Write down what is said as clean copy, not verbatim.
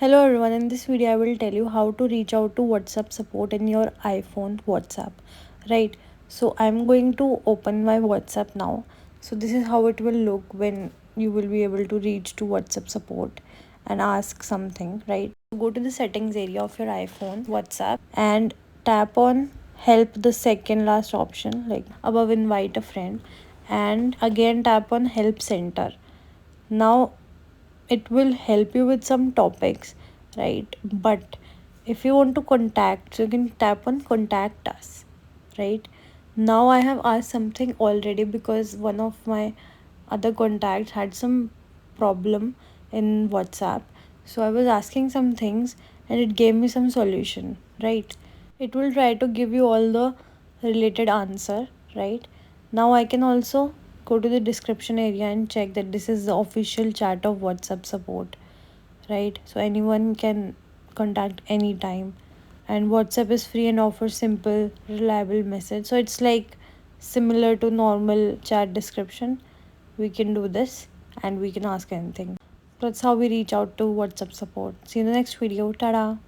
Hello everyone, in this video I will tell you how to reach out to WhatsApp support in your iPhone WhatsApp. Right, so I'm going to open my WhatsApp now. So this is how it will look when you will be able to reach to WhatsApp support and ask something, right? Go to the settings area of your iPhone WhatsApp and tap on help, the second last option like above invite a friend, and again tap on help center. Now it will help you with some topics, right? But if you want to contact, so you can tap on contact us, right? Now I have asked something already because one of my other contacts had some problem in WhatsApp. So I was asking some things and it gave me some solution, right? It will try to give you all the related answer, right? Now I can also go to the description area and check that this is the official chat of WhatsApp support, right? So anyone can contact anytime. And WhatsApp is free and offers simple, reliable message. So it's like similar to normal chat description. We can do this and we can ask anything. That's how we reach out to WhatsApp support. See you in the next video. Tada!